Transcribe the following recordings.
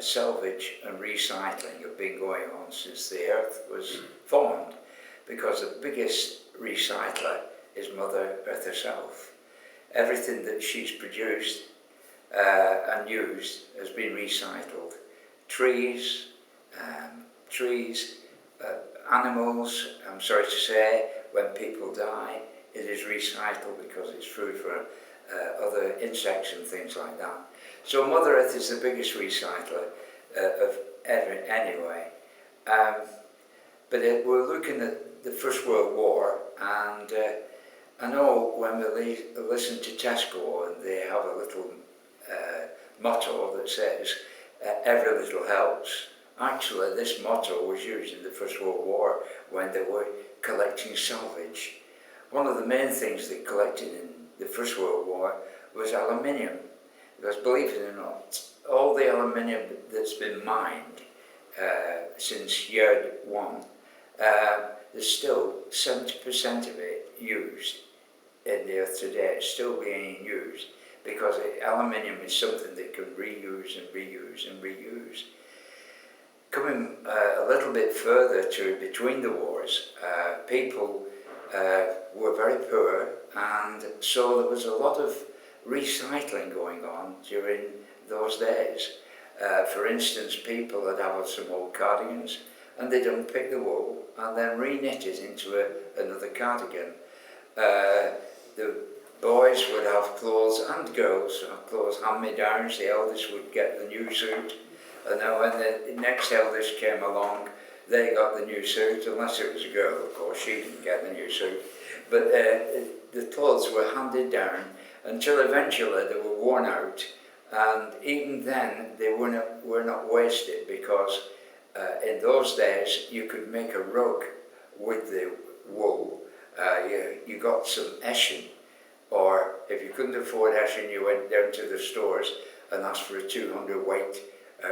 salvage and recycling have been going on since the earth was formed, because the biggest recycler is Mother Earth herself. Everything that she's produced and used has been recycled. Trees, animals, I'm sorry to say, when people die, it is recycled because it's food for other insects and things like that. So Mother Earth is the biggest recycler of ever anyway. But we're looking at the First World War, and I know when we listen to Tesco, and they have a little motto that says, every little helps. Actually, this motto was used in the First World War when they were collecting salvage. One of the main things they collected in the First World War was aluminium, because believe it or not, all the aluminium that's been mined since year one, there's still 70% of it used in the earth today. It's still being used because aluminium is something that can reuse and reuse and reuse. Coming a little bit further to between the wars, people were very poor, and so there was a lot of recycling going on during those days. For instance, people would have some old cardigans and they'd unpick the wool and then re-knit it into another cardigan. The boys would have clothes, and girls have clothes hand-me-downs. The eldest would get the new suit, and then when the next eldest came along, they got the new suit, unless it was a girl, of course, she didn't get the new suit. But the clothes were handed down until eventually they were worn out, and even then they were not wasted, because in those days you could make a rug with the wool. You got some hessian, or if you couldn't afford hessian, you went down to the stores and asked for a 200 weight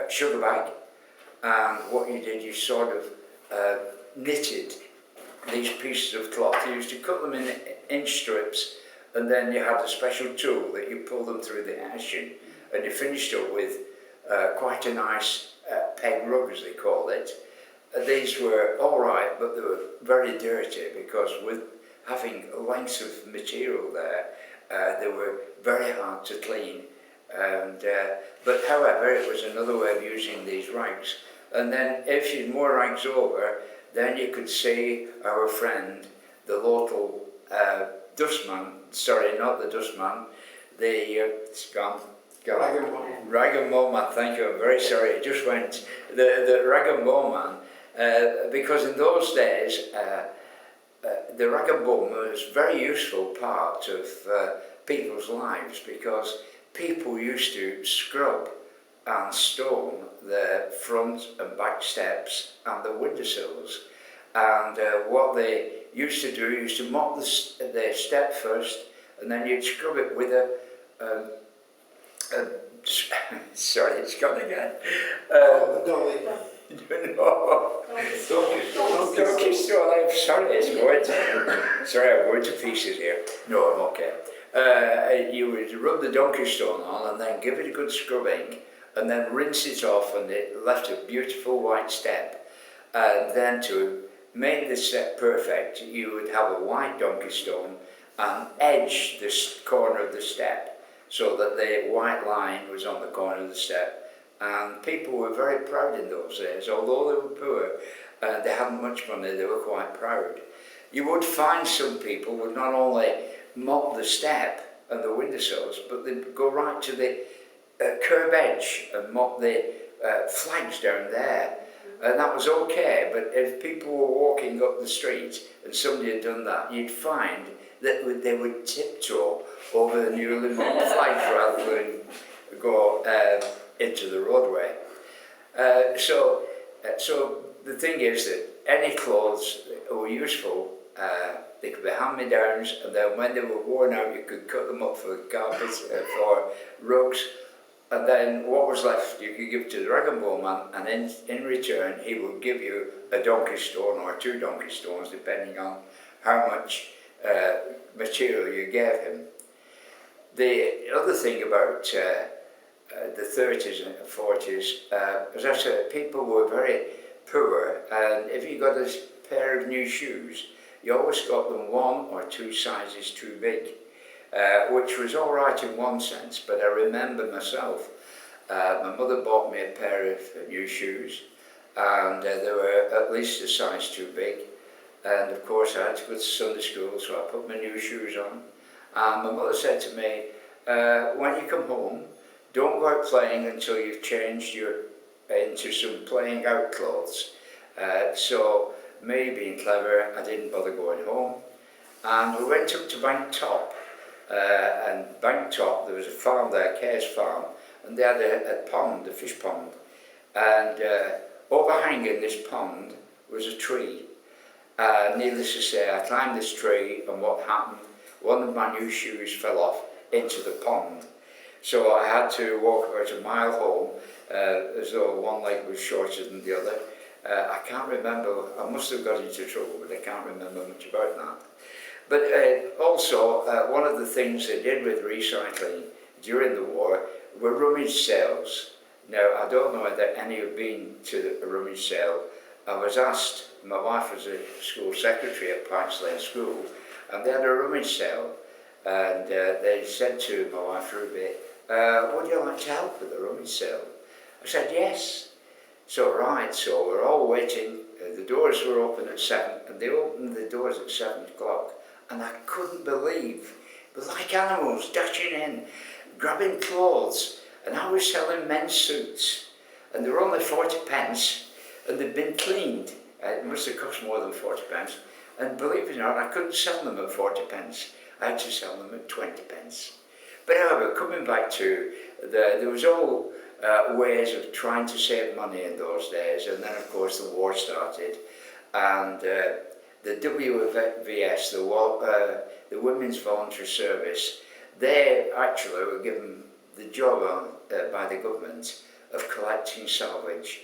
sugar bag, and what you did, you sort of knitted these pieces of cloth. You used to cut them in inch strips, and then you had a special tool that you pulled them through the hessian, and you finished up with quite a nice peg rug, as they called it. These were all right, but they were very dirty, because with having lengths of material there, they were very hard to clean. And but however, it was another way of using these rags. And then if you had more rags over, then you could see our friend, the local dustman, sorry, not the dustman, it's gone. Rag and bone man, thank you, I'm very sorry, it just went. The rag and bone man, because in those days, the rag and bone was a very useful part of people's lives, because people used to scrub and stone the front and back steps and the windowsills. And what they used to do, used to mop the step first, and then you'd scrub it with sorry, it's gone again. Dolly. No. Donkey stone, I'm sorry, it's going. Sorry, I'm going to pieces here. No, I'm okay. You would rub the donkey stone on and then give it a good scrubbing, and then rinse it off, and it left a beautiful white step. And then to make the step perfect, you would have a white donkey stone and edge this corner of the step so that the white line was on the corner of the step. And people were very proud in those days. Although they were poor, they hadn't much money, they were quite proud. You would find some people would not only mop the step and the windowsills, but they'd go right to the curb edge and mop the flags down there. And that was okay, but if people were walking up the street and somebody had done that, you'd find that they would tiptoe over the newly mopped flags rather than go into the roadway. So the thing is that any clothes that were useful, they could be hand-me-downs, and then when they were worn out, you could cut them up for carpets, for rugs, and then what was left you could give to the rag and bone man, and in return he would give you a donkey stone or 2 donkey stones, depending on how much material you gave him. The other thing about the 30s and 40s, as I said, people were very poor, and if you got a pair of new shoes, you always got them 1 or 2 sizes too big, which was all right in one sense, but I remember myself, my mother bought me a pair of new shoes, and they were at least a size too big, and of course I had to go to Sunday school, so I put my new shoes on, and my mother said to me, when you come home, don't go out playing until you've changed into some playing out clothes. So me being clever, I didn't bother going home, and we went up to Bank Top, and Bank Top, there was a farm there, Care's farm, and they had a pond, a fish pond, and overhanging this pond was a tree. Needless to say, I climbed this tree, and what happened, one of my new shoes fell off into the pond. So I had to walk about a mile home, as though one leg was shorter than the other. I can't remember, I must have got into trouble, but I can't remember much about that. But also, one of the things they did with recycling during the war were rummage sales. Now, I don't know whether any have been to a rummage sale. I was asked, my wife was a school secretary at Pikes Lane School, and they had a rummage sale. And they said to my wife, Ruby, would you like to help with the rummage sale? I said, yes. So we're all waiting. The doors were open at 7, and they opened the doors at 7 o'clock. And I couldn't believe, it was like animals dashing in, grabbing clothes. And I was selling men's suits. And they were only 40 pence, and they'd been cleaned. It must have cost more than 40 pence. And believe it or not, I couldn't sell them at 40 pence. I had to sell them at 20 pence. But however, coming back to, there was all ways of trying to save money in those days, and then of course the war started, and the WVS, the Women's Voluntary Service, they actually were given the job by the government of collecting salvage.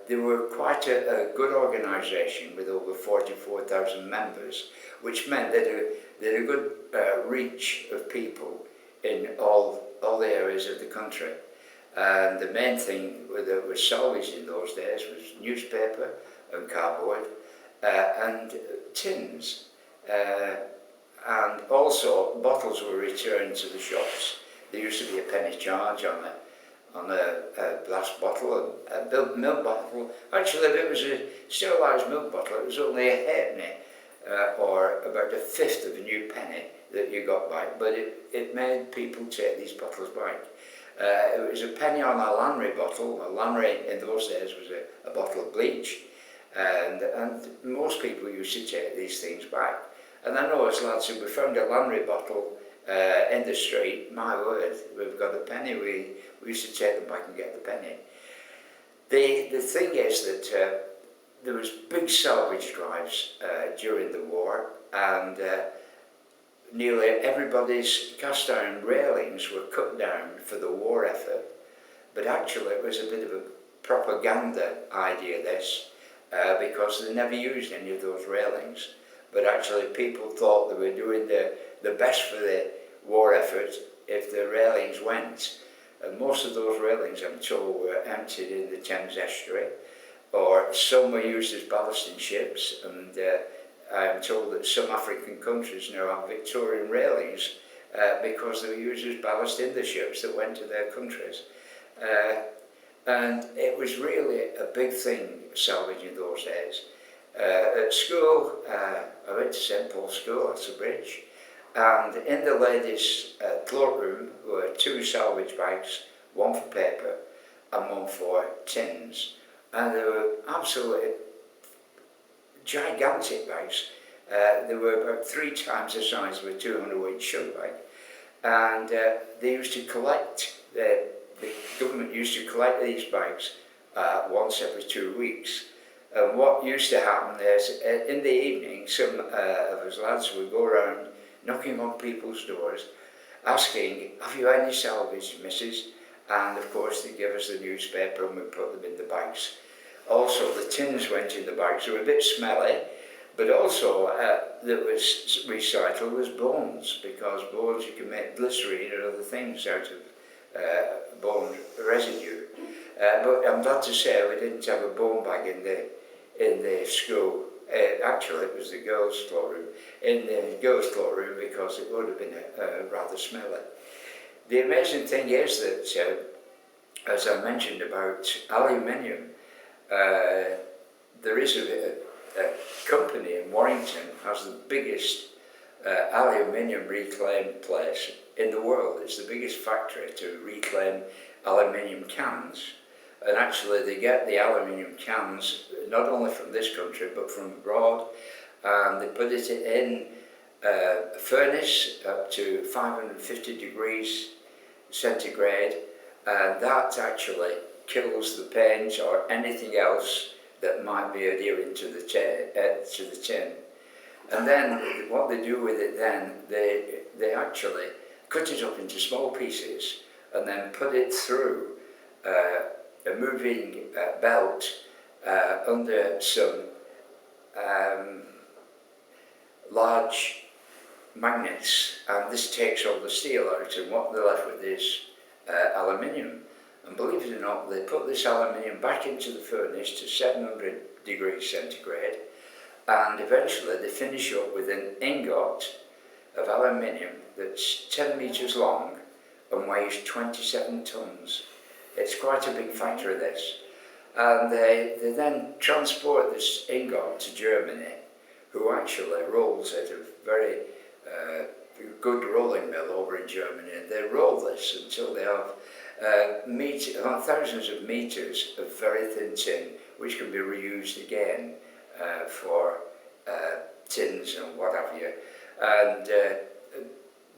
They were quite a good organisation with over 44,000 members, which meant that they had a good reach of people in all the areas of the country. And the main thing that was salvaged in those days was newspaper and cardboard and tins. And also bottles were returned to the shops. There used to be a penny charge on a glass bottle, a milk bottle. Actually, if it was a sterilised milk bottle, it was only a halfpenny, or about a fifth of a new penny that you got back, but it made people take these bottles back. It was a penny on a Lanry bottle. A Lanry in those days was a bottle of bleach, and most people used to take these things back. And I know as lads, if we found a Lanry bottle in the street, my word, we've got a penny, we used to take them back and get the penny. The thing is that there was big salvage drives during the war, and nearly everybody's cast iron railings were cut down for the war effort. But actually it was a bit of a propaganda idea, this, because they never used any of those railings. But actually people thought they were doing the best for the war effort if the railings went. And most of those railings, I'm told, were emptied in the Thames estuary, or some were used as ballast in ships, and I'm told that some African countries now have Victorian railings because they were used as ballast in the ships that went to their countries. And it was really a big thing, salvage in those days. At school, I went to St Paul's School, that's a bridge, and in the ladies' cloakroom were 2 salvage bags, one for paper and one for tins. And they were absolutely gigantic bags. They were about 3 times the size of a 200-weight sugar bag. And they used to collect, the government used to collect these bags once every 2 weeks. And what used to happen is, in the evening, some of us lads would go around knocking on people's doors, asking, have you any salvage, missus? And of course they give us the newspaper and we put them in the bags. Also the tins went in the bags. They were a bit smelly, but also that was recycled was bones, because bones you can make glycerine and other things out bone residue. But I'm glad to say we didn't have a bone bag in the school. Actually, it was the girls' cloakroom. In the girls' cloakroom because it would have been rather smelly. The amazing thing is that, as I mentioned about aluminium, there is a company in Warrington has the biggest aluminium reclaim place in the world. It's the biggest factory to reclaim aluminium cans, and actually they get the aluminium cans not only from this country but from abroad, and they put it in a furnace up to 550 degrees centigrade, and that actually kills the paint or anything else that might be adhering to the tin. And then what they do with it then, they actually cut it up into small pieces and then put it through a moving belt under some large magnets, and this takes all the steel out, and what they're left with is aluminium. And believe it or not, they put this aluminium back into the furnace to 700 degrees centigrade, and eventually they finish up with an ingot of aluminium that's 10 metres long and weighs 27 tonnes. It's quite a big factory, this. And they then transport this ingot to Germany, who actually rolls at a very good rolling mill over in Germany, and they roll this until they have thousands of metres of very thin tin, which can be reused again for tins and what have you. And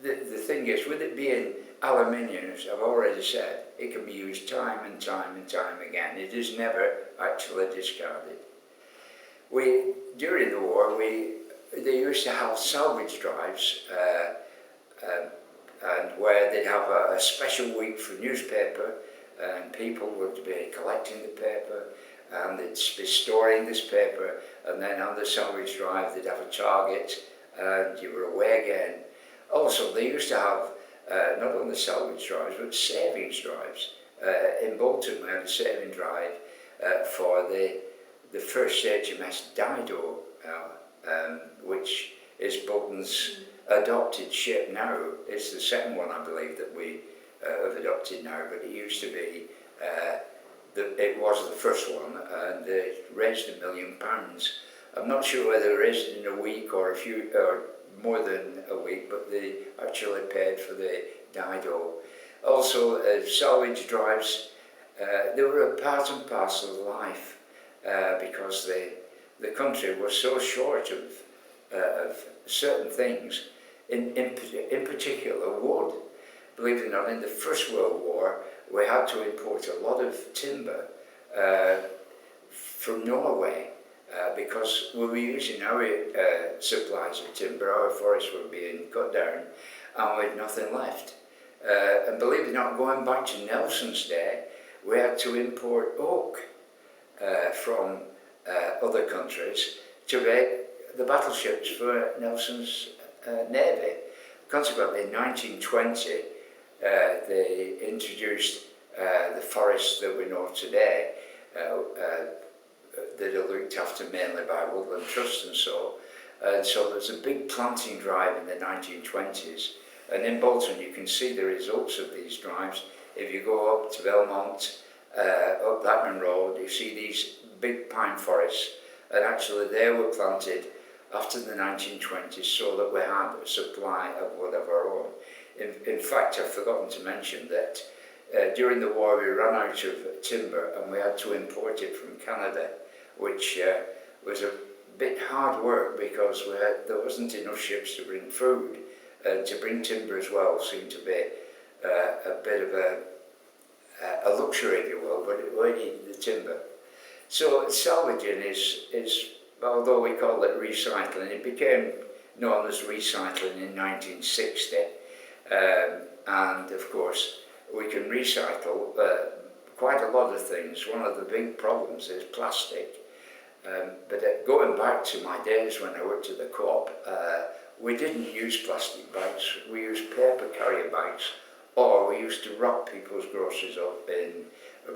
the thing is, with it being aluminium, as I've already said, it can be used time and time and time again. It is never actually discarded. During the war, they used to have salvage drives, and where they'd have a special week for newspaper, and people would be collecting the paper, and they'd be storing this paper, and then on the salvage drive they'd have a target, and you were away again. Also, they used to have not only salvage drives, but savings drives. In Bolton, we had a saving drive for the first HMS Dido, which is Bolton's adopted ship now. It's the second one, I believe, that we have adopted now, but it used to be, it was the first one, and they raised £1 million. I'm not sure whether they raised it in a week or more than a week, but they actually paid for the Dido. Also, salvage drives, they were a part and parcel of life, because the country was so short of certain things, in particular wood. Believe it or not, in the First World War, we had to import a lot of timber from Norway, because we were using our supplies of timber. Our forests were being cut down, and we had nothing left. And believe it or not, going back to Nelson's day, we had to import oak from other countries to make the battleships for Nelson's navy. Consequently, in 1920, they introduced the forests that we know today, that are looked after mainly by Woodland Trust and so. And so there was a big planting drive in the 1920s. And in Bolton, you can see the results of these drives. If you go up to Belmont, up Blackman Road, you see these big pine forests. And actually, they were planted after the 1920s so that we had a supply of wood of our own. In fact, I've forgotten to mention that during the war we ran out of timber and we had to import it from Canada, which was a bit hard work because there wasn't enough ships to bring food, and to bring timber as well seemed to be a bit of a luxury, if you will, but we needed the timber. So salvaging is, although we call it recycling, it became known as recycling in 1960. And of course, we can recycle quite a lot of things. One of the big problems is plastic. But going back to my days when I worked at the co-op, we didn't use plastic bags. We used paper carrier bags or we used to wrap people's groceries up in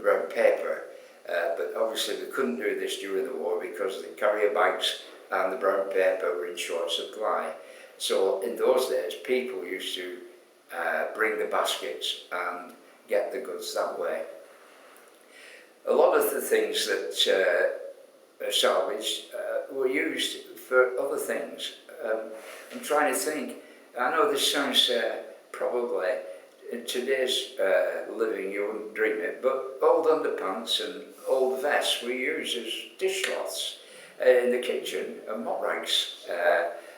brown paper. But obviously we couldn't do this during the war because the carrier bags and the brown paper were in short supply. So in those days, people used to bring the baskets and get the goods that way. A lot of the things that are salvaged were used for other things. I'm trying to think. I know this sounds probably in today's living you wouldn't dream it, but old underpants and old vests were used as dishcloths in the kitchen and mop rags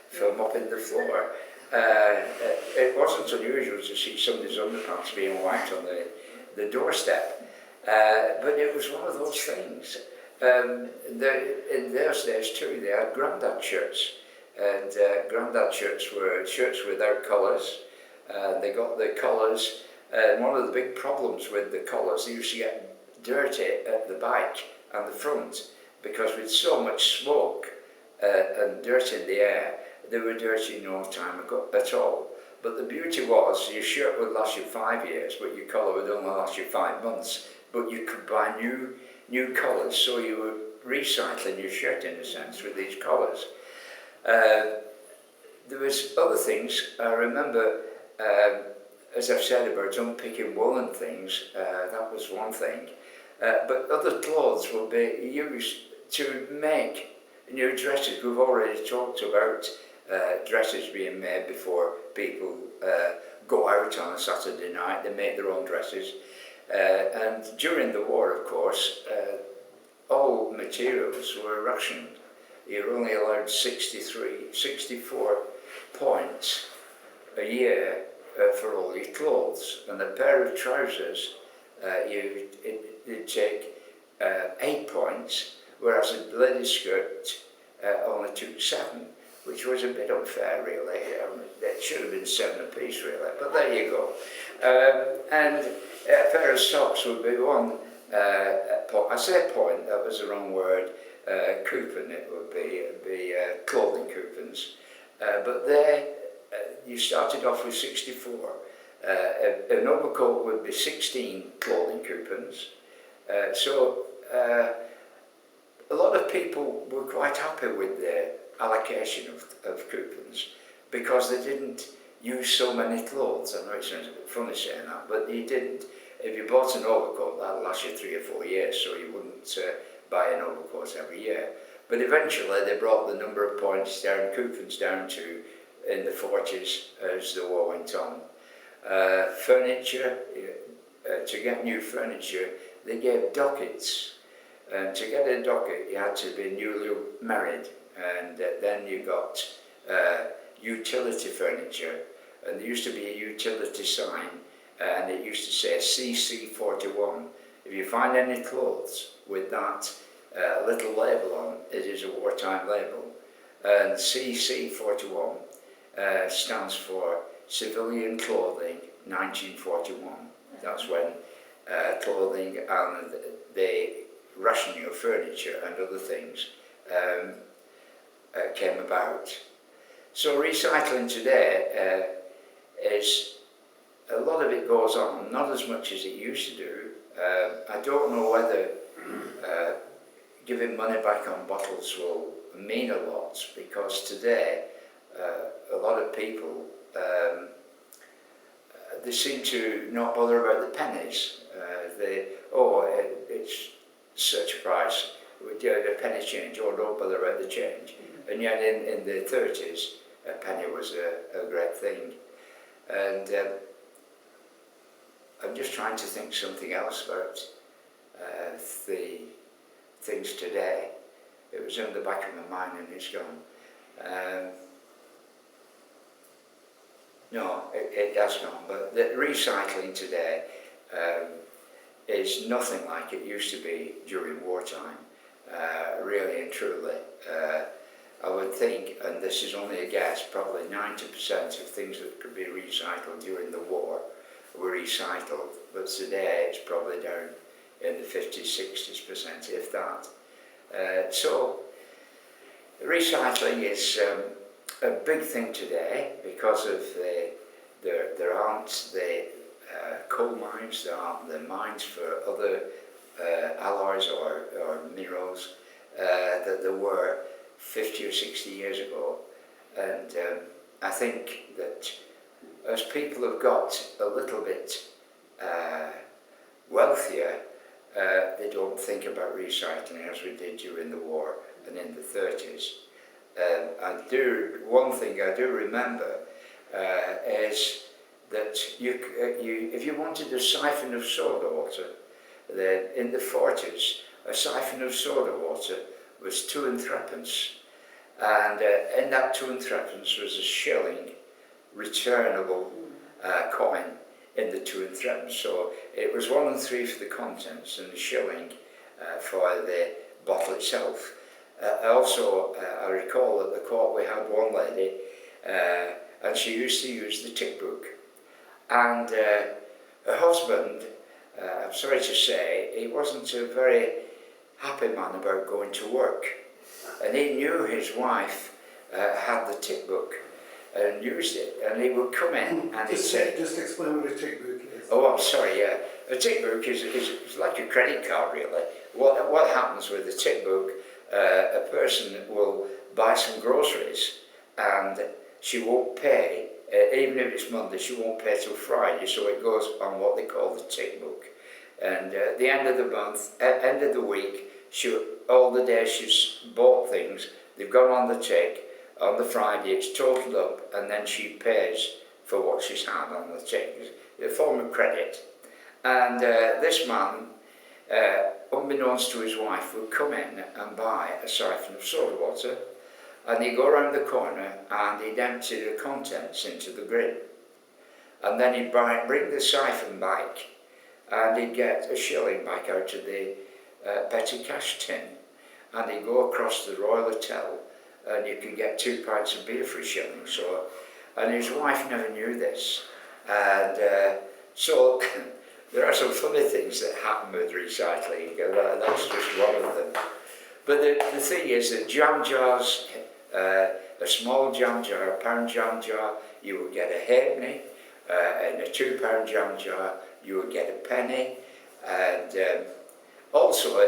for mopping the floor. It wasn't unusual to see somebody's underpants being wiped on the doorstep, but it was one of those things. In those days too, they had grandad shirts, and grandad shirts were shirts without collars. They got the collars, and one of the big problems with the collars, they used to get dirty at the back and the front, because with so much smoke and dirt in the air, they were dirty no time at all. But the beauty was, your shirt would last you 5 years, but your collar would only last you 5 months. But you could buy new collars, so you were recycling your shirt in a sense with these collars. There was other things. I remember, as I've said about unpicking woolen things, that was one thing. But other clothes would be used to make new dresses. We've already talked about dresses being made before people go out on a Saturday night. They make their own dresses. And during the war, of course, all materials were rationed. You're only allowed 64 points a year for all your clothes. And a pair of trousers, you'd take 8 points, whereas a lady's skirt only took 7, which was a bit unfair, really. It should have been 7 apiece, really, but there you go. And a pair of socks would be 1 point. I say point, that was the wrong word. Coupon, it would be clothing coupons. But there, you started off with 64. An overcoat would be 16 clothing coupons. So a lot of people were quite happy with their allocation of coupons because they didn't use so many clothes. I know it sounds a bit funny saying that, but you didn't. If you bought an overcoat, that'd last you 3 or 4 years, so you wouldn't buy an overcoat every year. But eventually they brought the number of points down, coupons down to in the 40s as the war went on. Furniture, to get new furniture, they gave dockets. And to get a docket, you had to be newly married. And then you got utility furniture. And there used to be a utility sign, and it used to say CC41. If you find any clothes with that little label on, it is a wartime label. And CC41 stands for Civilian Clothing 1941. That's when clothing and the rationing of furniture and other things came about. So recycling today is, a lot of it goes on, not as much as it used to do. I don't know whether giving money back on bottles will mean a lot, because today a lot of people they seem to not bother about the pennies. It's such a price, we do a penny change, or don't bother about the change. And yet in the 30s, a penny was a great thing. And I'm just trying to think something else about the things today. It was in the back of my mind and it's gone. No, it has gone, but the recycling today is nothing like it used to be during wartime, really and truly. I would think, and this is only a guess, probably 90% of things that could be recycled during the war were recycled, but today it's probably down in the 50s, 60%, if that. So recycling is a big thing today because of there aren't the coal mines, there are the mines for other alloys or minerals that there were 50 or 60 years ago. And I think that as people have got a little bit wealthier, they don't think about recycling as we did during the war and in the 30s. One thing I do remember is that if you wanted a siphon of soda water, then in the 40s, a siphon of soda water was 2 and 3pence. And in that 2 and 3pence was a shilling returnable coin in the 2 and 3pence. So it was 1 and 3 for the contents and a shilling for the bottle itself. I recall at the court we had one lady and she used to use the tick book. And her husband, I'm sorry to say, he wasn't a very happy man about going to work. And he knew his wife had the tick book and used it, and he would come in and he'd say... Just explain what a tick book is. Oh, I'm sorry, yeah. A tick book is like a credit card, really. What happens with a tick book, a person will buy some groceries and she won't pay, even if it's Monday, she won't pay till Friday, so it goes on what they call the tick book. And at the end of the month, end of the week, all the days she's bought things, they've gone on the tick. On the Friday, it's totaled up, and then she pays for what she's had on the tick. It's a form of credit. And this man, unbeknownst to his wife, would come in and buy a siphon of soda water, and he'd go around the corner and he'd empty the contents into the grin. And then he'd bring the siphon back, and he'd get a shilling back out of the petty cash tin, and he'd go across the Royal Hotel, and you could get 2 pints of beer for a shilling. So, and his wife never knew this, and so there are some funny things that happen with recycling. That's just one of them. But the thing is that jam jars, a small jam jar, a pound jam jar, you would get a halfpenny. In a £2 jam jar, you would get a penny. And also,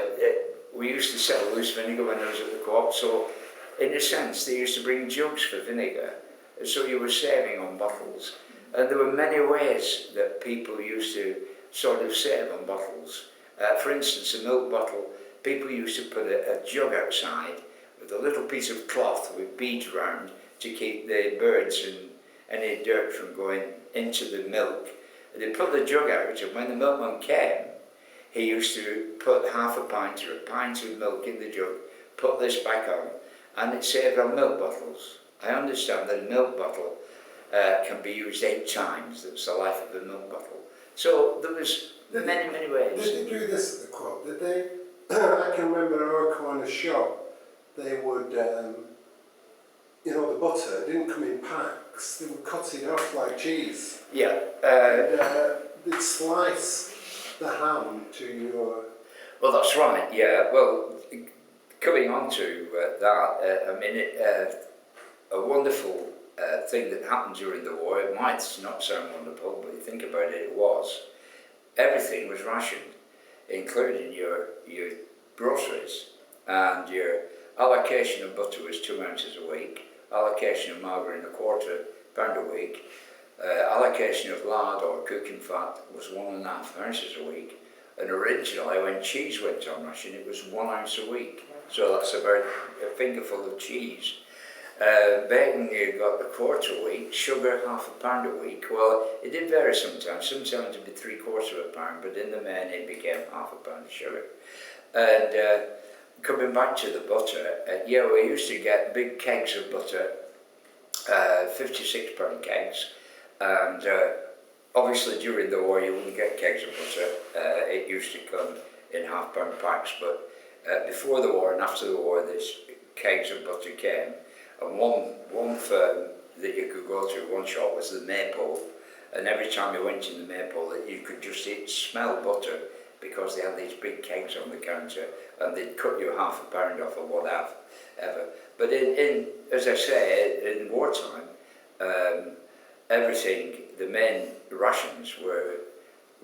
we used to sell loose vinegar when I was at the co-op, so in a sense they used to bring jugs for vinegar, so you were saving on bottles. And there were many ways that people used to sort of save on bottles. For instance, a milk bottle, people used to put a jug outside with a little piece of cloth with beads round to keep the birds and any dirt from going into the milk. And they put the jug out, and when the milkman came, he used to put half a pint or a pint of milk in the jug, put this back on, and it saved on milk bottles. I understand that a milk bottle can be used 8 times. That's the life of a milk bottle. So there was many ways. Did they do this at the co-op? Did they? I can remember our corner shop, they would, the butter didn't come in packs, they would cut it off like cheese. Yeah. They'd slice the ham to your... Well, that's right, yeah. Well, coming on to that, a wonderful thing that happened during the war, it might not sound wonderful, but you think about it, it was. Everything was rationed, including your groceries, and your allocation of butter was 2 ounces a week, allocation of margarine £1/4 pound a week, allocation of lard or cooking fat was 1.5 ounces a week, and originally when cheese went on ration it was 1 ounce a week, so that's about a fingerful of cheese. Bacon you got £1/4 a week, sugar £0.5 pound a week. Well, it did vary sometimes it'd be £0.75 pound, but in the main it became £0.5 pound of sugar. And coming back to the butter, we used to get big kegs of butter, 56 pound kegs, and obviously during the war you wouldn't get kegs of butter, it used to come in £0.5 pound packs, but before the war and after the war these kegs of butter came, and one firm that you could go to, one shop, was the Maypole, and every time you went in the Maypole you could just smell butter, because they had these big kegs on the counter and they'd cut you £0.5 pound off or whatever. But as I say, in wartime, everything, the main rations were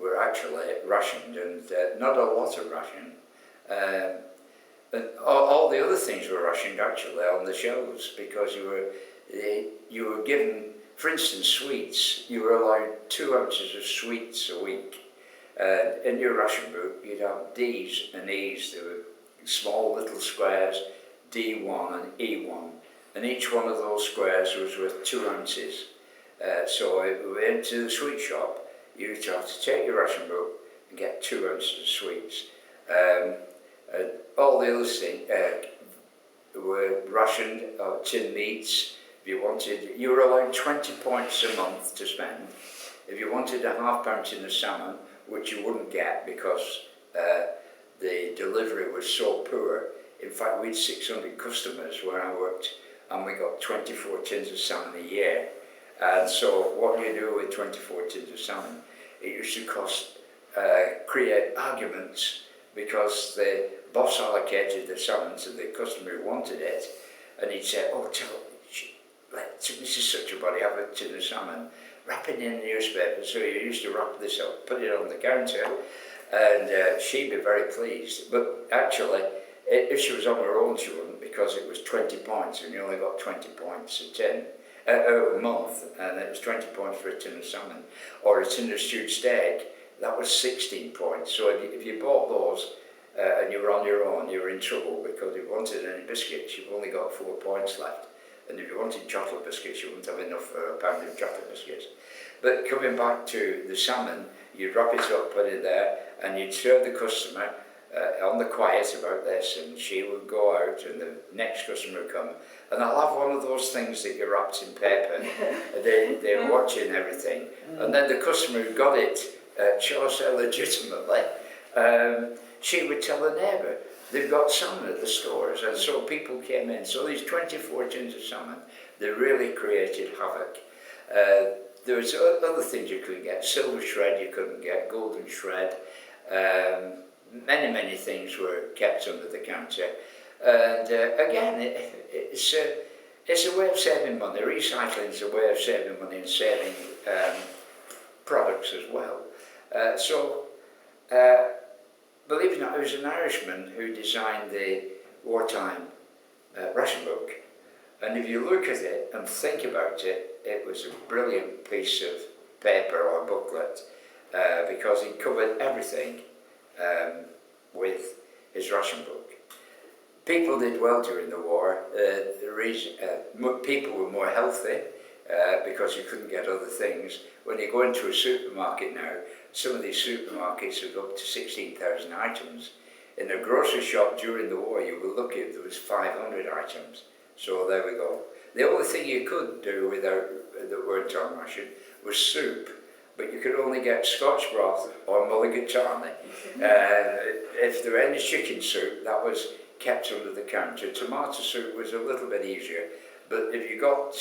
were actually rationed, and not a lot of ration. And all the other things were rationed actually on the shelves, because you were given, for instance, sweets. You were allowed 2 ounces of sweets a week. In your ration book, you'd have D's and E's. They were small little squares, D1 and E1, and each one of those squares was worth 2 ounces. So if we went to the sweet shop, you'd have to take your ration book and get 2 ounces of sweets. All the other things were rationed, tin meats. If you wanted, you were allowed 20 points a month to spend. If you wanted a half-pound tin of salmon, which you wouldn't get because the delivery was so poor. In fact, we had 600 customers where I worked, and we got 24 tins of salmon a year. And so what do you do with 24 tins of salmon? It used to create arguments, because the boss allocated the salmon to the customer who wanted it, and he'd say, oh, let Mrs. Such-a-Body have a tin of salmon, wrap it in the newspaper. So you used to wrap this up, put it on the counter, and she'd be very pleased. But actually, if she was on her own, she wouldn't, because it was 20 points, and you only got 20 points a month, and it was 20 points for a tin of salmon. Or a tin of stewed steak, that was 16 points. So if you bought those, and you were on your own, you were in trouble, because if you wanted any biscuits, you've only got 4 points left. And if you wanted chocolate biscuits, you wouldn't have enough for a pound of chocolate biscuits. But coming back to the salmon, you'd wrap it up, put it there, and you'd serve the customer on the quiet about this, and she would go out, and the next customer would come. And I'll have one of those things that you wrapped in paper. They're watching everything. And then the customer who got it, chose her legitimately, she would tell the neighbour, they've got salmon at the stores, and so people came in. So these 24 tins of salmon, they really created havoc. There was other things you couldn't get. Silver shred you couldn't get, golden shred. Many things were kept under the counter. And again, it's a way of saving money. Recycling is a way of saving money and saving products as well. Believe it or not, it was an Irishman who designed the wartime ration book. And if you look at it and think about it, it was a brilliant piece of paper or booklet, because he covered everything with his ration book. People did well during the war. People were more healthy, because you couldn't get other things. When you go into a supermarket now, some of these supermarkets have up to 16,000 items. In a grocery shop during the war, you were lucky if there was 500 items. So there we go. The only thing you could do that weren't on ration was soup, but you could only get Scotch broth or mulligatawny. If there were any chicken soup, that was kept under the counter. Tomato soup was a little bit easier, but if you got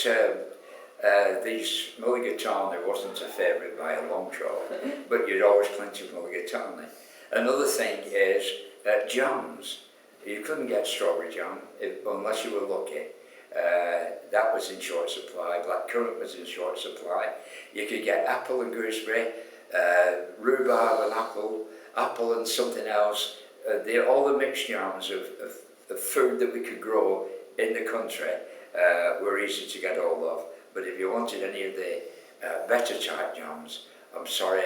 these mulligatawny, wasn't a favourite by a long shot, but you'd always plenty of mulligatawny. Another thing is jams. You couldn't get strawberry jam unless you were lucky. That was in short supply. Blackcurrant was in short supply. You could get apple and gooseberry, rhubarb and apple and something else. All the mixed jams of food that we could grow in the country were easy to get hold of. But if you wanted any of the better type jams, I'm sorry,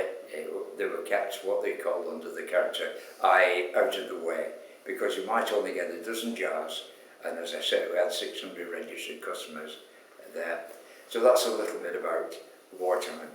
they were kept what they called under the counter, i.e. out of the way, because you might only get a dozen jars, and as I said, we had 600 registered customers there. So that's a little bit about wartime.